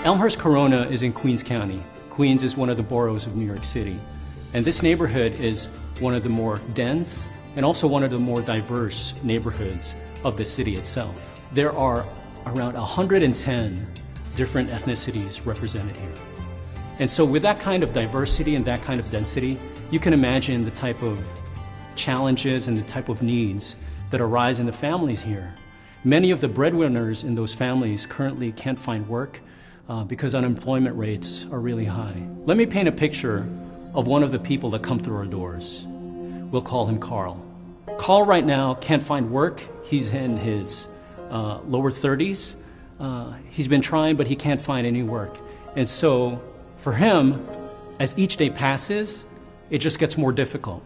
Elmhurst Corona is in Queens County. Queens is one of the boroughs of New York City. And this neighborhood is one of the more dense and also one of the more diverse neighborhoods of the city itself. There are around 110 different ethnicities represented here. And so with that kind of diversity and that kind of density, you can imagine the type of challenges and the type of needs that arise in the families here. Many of the breadwinners in those families currently can't find work because unemployment rates are really high. Let me paint a picture of one of the people that come through our doors. We'll call him Carl. Carl right now can't find work. He's in his lower 30s. He's been trying, but he can't find any work. And so for him, as each day passes, it just gets more difficult.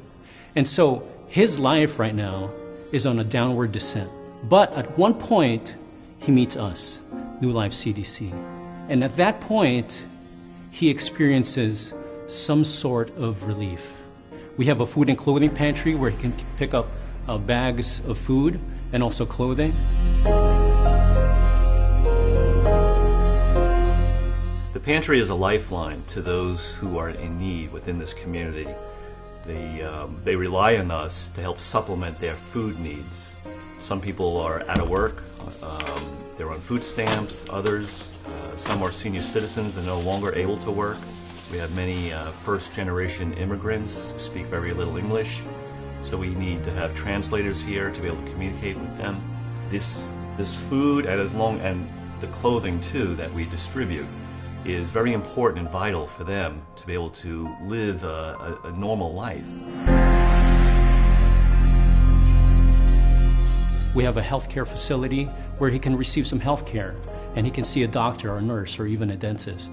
And so his life right now is on a downward descent. But at one point, he meets us, New Life CDC. And at that point, he experiences some sort of relief. We have a food and clothing pantry where he can pick up bags of food and also clothing. The pantry is a lifeline to those who are in need within this community. They rely on us to help supplement their food needs. Some people are out of work, they're on food stamps, others, some are senior citizens and no longer able to work. We have many first-generation immigrants who speak very little English, so we need to have translators here to be able to communicate with them. This food and the clothing too that we distribute is very important and vital for them to be able to live a normal life. We have a healthcare facility where he can receive some health care, and he can see a doctor or a nurse or even a dentist.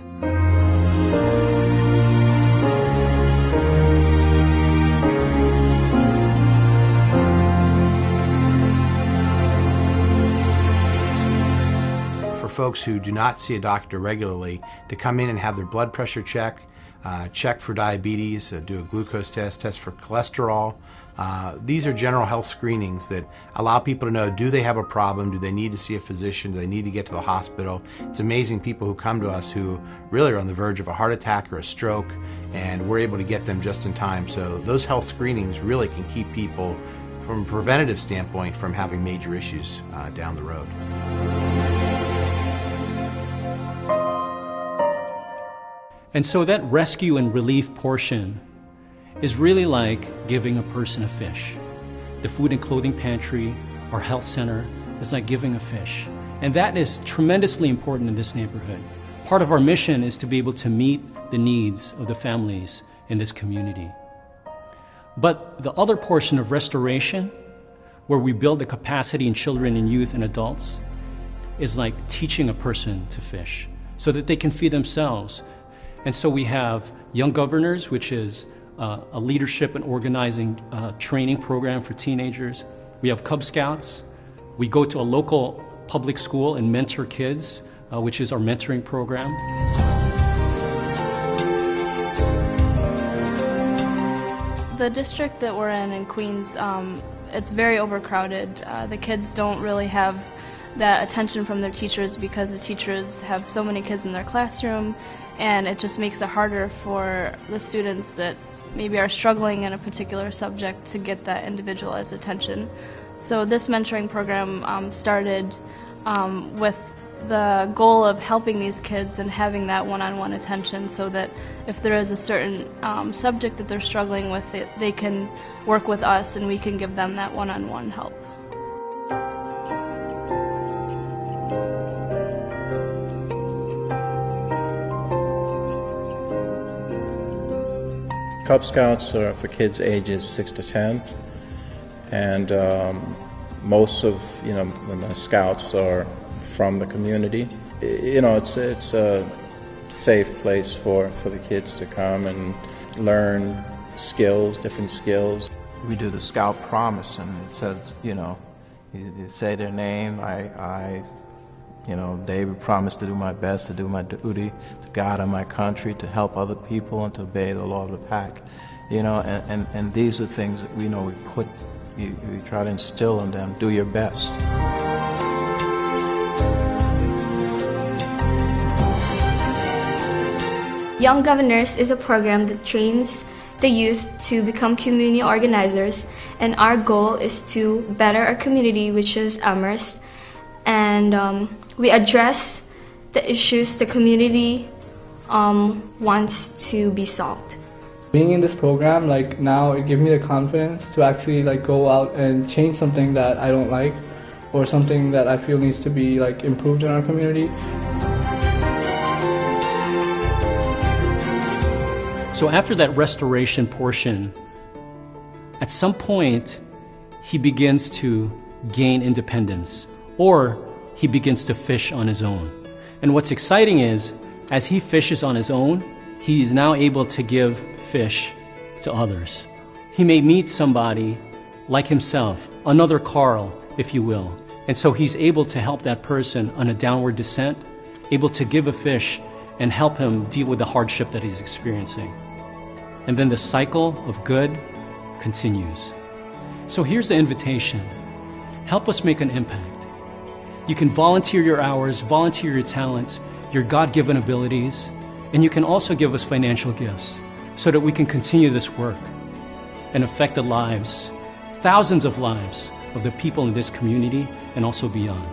For folks who do not see a doctor regularly, to come in and have their blood pressure checked, check for diabetes, do a glucose test for cholesterol. These are general health screenings that allow people to know, do they have a problem, do they need to see a physician, do they need to get to the hospital. It's amazing people who come to us who really are on the verge of a heart attack or a stroke, and we're able to get them just in time. So those health screenings really can keep people, from a preventative standpoint, from having major issues down the road. And so that rescue and relief portion is really like giving a person a fish. The food and clothing pantry, our health center, is like giving a fish. And that is tremendously important in this neighborhood. Part of our mission is to be able to meet the needs of the families in this community. But the other portion of restoration, where we build the capacity in children and youth and adults, is like teaching a person to fish so that they can feed themselves. And so we have Young Governors, which is a leadership and organizing training program for teenagers. We have Cub Scouts. We go to a local public school and mentor kids, which is our mentoring program. The district that we're in Queens, it's very overcrowded. The kids don't really have that attention from their teachers because the teachers have so many kids in their classroom, and it just makes it harder for the students that maybe are struggling in a particular subject to get that individualized attention. So this mentoring program started with the goal of helping these kids and having that one-on-one attention, so that if there is a certain subject that they're struggling with, they can work with us and we can give them that one-on-one help. Cub Scouts are for kids ages 6 to 10, and most of the scouts are from the community. It's a safe place for the kids to come and learn skills, different skills. We do the Scout Promise, and it says, you say their name. David promised to do my best, to do my duty, to God and my country, to help other people, and to obey the law of the pack. And these are things that we try to instill in them. Do your best. Young Governors is a program that trains the youth to become community organizers, and our goal is to better our community, which is Elmhurst, and we address the issues the community wants to be solved. Being in this program, now it gives me the confidence to actually go out and change something that I don't like, or something that I feel needs to be improved in our community. So after that restoration portion, at some point, he begins to gain independence, or he begins to fish on his own. And what's exciting is, as he fishes on his own, he is now able to give fish to others. He may meet somebody like himself, another Carl, if you will. And so he's able to help that person on a downward descent, able to give a fish and help him deal with the hardship that he's experiencing. And then the cycle of good continues. So here's the invitation. Help us make an impact. You can volunteer your hours, volunteer your talents, your God-given abilities, and you can also give us financial gifts so that we can continue this work and affect the lives, thousands of lives, of the people in this community and also beyond.